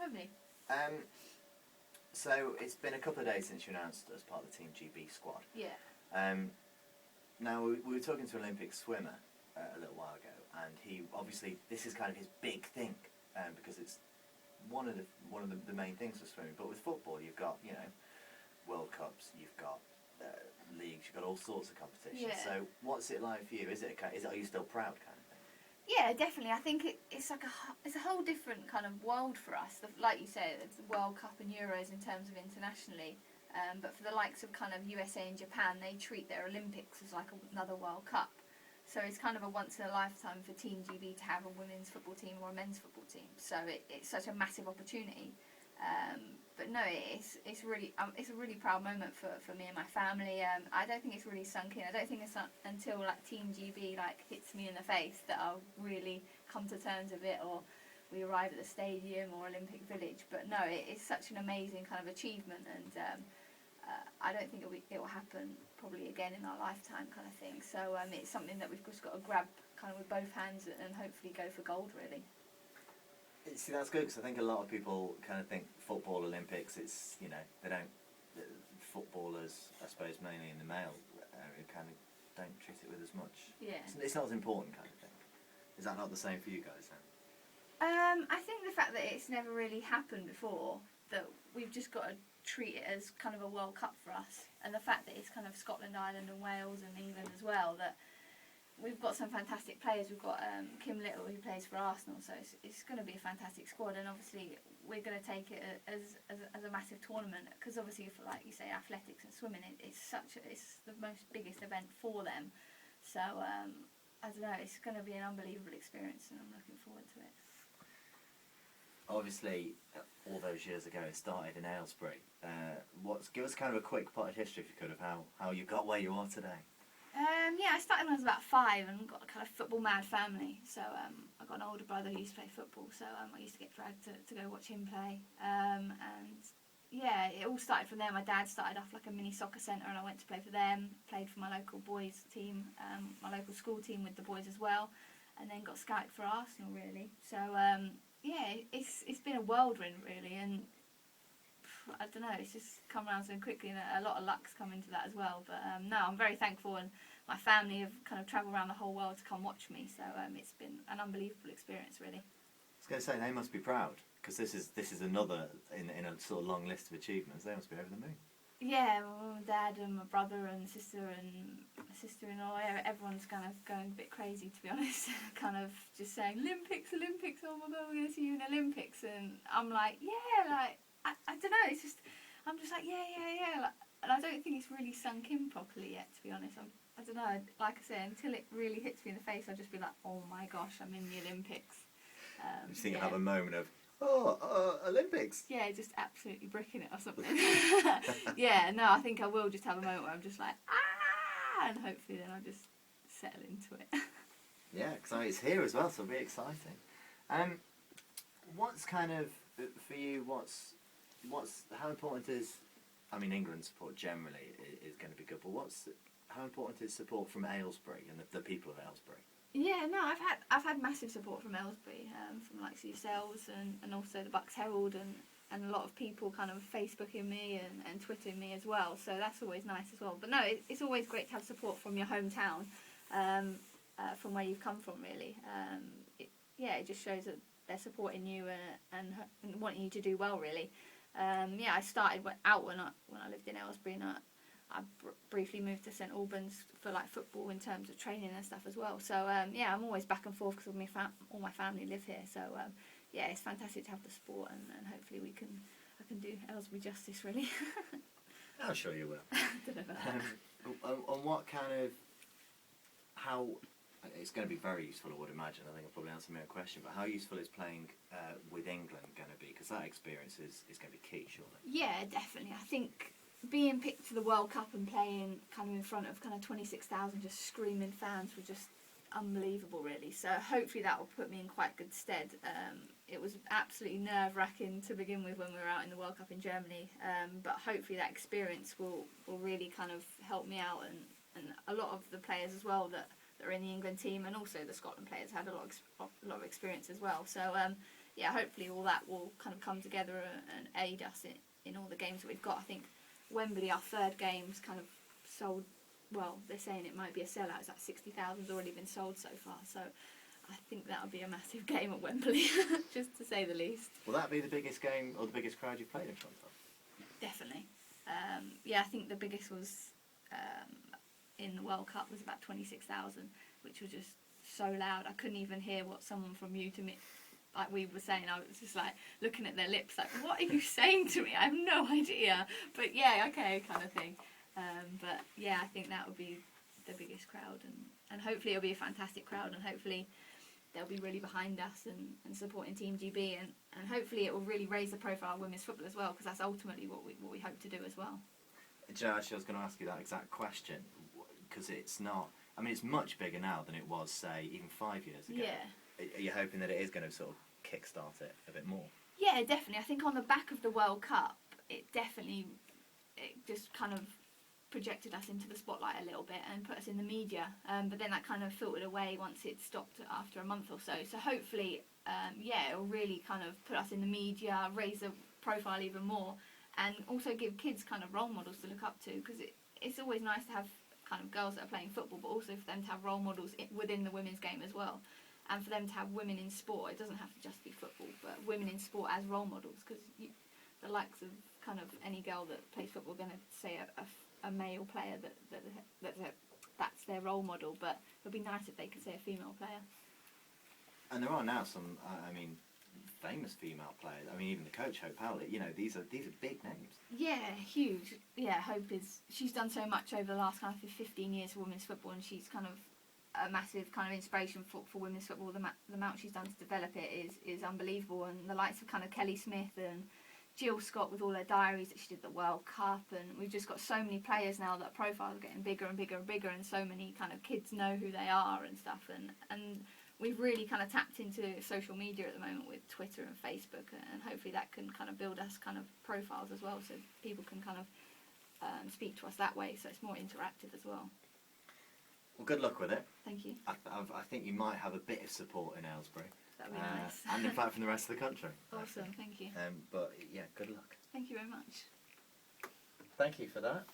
having me. So it's been a couple of days since you announced as part of the Team GB squad. Yeah. Now we were talking to an Olympic swimmer a little while ago, and he obviously this is kind of his big thing because it's one of the main things for swimming. But with football, you've got World Cups, you've got leagues, you've got all sorts of competitions. Yeah. So what's it like for you? Are you still proud kind of thing? Yeah, definitely. I think it's like it's a whole different kind of world for us. Like you say, it's the World Cup and Euros in terms of internationally. But for the likes of kind of USA and Japan, they treat their Olympics as like another World Cup. So it's kind of a once in a lifetime for Team GB to have a women's football team or a men's football team. So it's such a massive opportunity. But no, it's a really proud moment for me and my family. I don't think it's really sunk in. I don't think it's not until like Team GB like hits me in the face that I'll really come to terms with it, or we arrive at the stadium or Olympic Village. But no, it's such an amazing kind of achievement, and I don't think it will happen probably again in our lifetime kind of thing. So it's something that we've just got to grab kind of with both hands and hopefully go for gold really. See, that's good, because I think a lot of people kind of think football Olympics, it's, they don't, footballers, I suppose mainly in the male area, kind of don't treat it with as much. Yeah. It's not as important kind of thing. Is that not the same for you guys then? I think the fact that it's never really happened before, that we've just got to treat it as kind of a World Cup for us, and the fact that it's kind of Scotland, Ireland and Wales and England as well, that we've got some fantastic players. We've got Kim Little, who plays for Arsenal, so it's going to be a fantastic squad, and obviously we're going to take it as a massive tournament, because obviously for, like you say, athletics and swimming, it's the most biggest event for them. So I don't know, it's going to be an unbelievable experience, and I'm looking forward to it. Obviously, all those years ago, it started in Aylesbury. Give us kind of a quick potted history, if you could, of how you got where you are today. Yeah, I started when I was about 5 and got a kind of football mad family. So I got an older brother who used to play football, so I used to get dragged to go watch him play. And yeah, it all started from there. My dad started off like a mini soccer centre, and I went to play for them. Played for my local boys team, my local school team with the boys as well, and then got scouted for Arsenal really. So yeah, it's been a whirlwind really, and I don't know, it's just come around so quickly, and a lot of luck's come into that as well. But no, I'm very thankful, and my family have kind of travelled around the whole world to come watch me, so it's been an unbelievable experience really. I was going to say, they must be proud, because this is another in a sort of long list of achievements. They must be over the moon. Yeah, my dad and my brother and sister and my sister-in-law, everyone's kind of going a bit crazy, to be honest. Kind of just saying, Olympics, oh my God, we're going to see you in Olympics. And I'm like, yeah, like, I don't know, I'm just like, yeah. Like, and I don't think it's really sunk in properly yet, to be honest. I don't know, like I said, until it really hits me in the face, I'll just be like, oh my gosh, I'm in the Olympics. You think you'll have a moment of, Olympics? Yeah, just absolutely bricking it or something. Yeah, no, I think I will just have a moment where I'm just like, and hopefully then I'll just settle into it. Yeah, because it's here as well, so it'll be exciting. What's kind of, for you, how important is, I mean, England's support generally is going to be good, but how important is support from Aylesbury and the people of Aylesbury? Yeah, no, I've had massive support from Aylesbury, from like yourselves and also the Bucks Herald and a lot of people kind of Facebooking me and Twittering me as well, so that's always nice as well. But no, it's always great to have support from your hometown, from where you've come from really. It just shows that they're supporting you and wanting you to do well really. Yeah, I started out when I lived in Aylesbury, and I briefly moved to St Albans for like football in terms of training and stuff as well. So yeah, I'm always back and forth because all my family live here. So yeah, it's fantastic to have the sport, and hopefully I can do Aylesbury justice really. I'm sure you will. I don't know about that. And what kind of, how, it's going to be very useful, I would imagine. I think I'll probably answer my own question, but how useful is playing with England going to be? Because that experience is going to be key, surely. Yeah, definitely. I think being picked to the World Cup and playing kind of in front of kind of 26,000 just screaming fans was just unbelievable really, so hopefully that will put me in quite good stead. It was absolutely nerve-wracking to begin with when we were out in the World Cup in Germany, but hopefully that experience will really kind of help me out, and a lot of the players as well that are in the England team, and also the Scotland players had a lot of experience as well, so yeah, hopefully all that will kind of come together and aid us in all the games that we've got. I think Wembley, our third game's kind of sold, well, they're saying it might be a sellout. It's like 60,000's already been sold so far, so I think that'll be a massive game at Wembley, just to say the least. Will that be the biggest game or the biggest crowd you've played in front of? Definitely. Yeah, I think the biggest was in the World Cup was about 26,000, which was just so loud. I couldn't even hear what someone from you to me, like we were saying. I was just like looking at their lips, like, what are you saying to me? I have no idea. But yeah, okay, kind of thing. But yeah, I think that would be the biggest crowd, and hopefully it'll be a fantastic crowd, and hopefully they'll be really behind us and supporting Team GB, and hopefully it will really raise the profile of women's football as well, because that's ultimately what we hope to do as well. Do you know, actually, I was going to ask you that exact question, because it's not, I mean, it's much bigger now than it was, say, even 5 years ago. Yeah. Are you hoping that it is going to sort of kickstart it a bit more? Yeah, definitely. I think on the back of the World Cup, it just kind of projected us into the spotlight a little bit and put us in the media, but then that kind of filtered away once it stopped after a month or so. So hopefully, yeah, it'll really kind of put us in the media, raise the profile even more, and also give kids kind of role models to look up to, because it's always nice to have kind of girls that are playing football, but also for them to have role models within the women's game as well, and for them to have women in sport. It doesn't have to just be football, but women in sport as role models, because the likes of kind of any girl that plays football are going to say a male player that's their role model, but it would be nice if they could say a female player. And there are now some, I mean, famous female players. I mean, even the coach, Hope Howlett. You know, these are big names. Yeah, huge. Yeah, she's done so much over the last kind of 15 years for women's football, and she's kind of a massive kind of inspiration for women's football. The amount she's done to develop it is unbelievable, and the likes of kind of Kelly Smith and Jill Scott with all her diaries that she did at the World Cup, and we've just got so many players now that profiles are getting bigger and bigger and bigger, and so many kind of kids know who they are and stuff, and we've really kind of tapped into social media at the moment with Twitter and Facebook, and hopefully that can kind of build us kind of profiles as well, so people can kind of speak to us that way, so it's more interactive as well. Well, good luck with it. Thank you. I think you might have a bit of support in Aylesbury. That would be nice. And in fact from the rest of the country. Awesome, thank you. But yeah, good luck. Thank you very much. Thank you for that.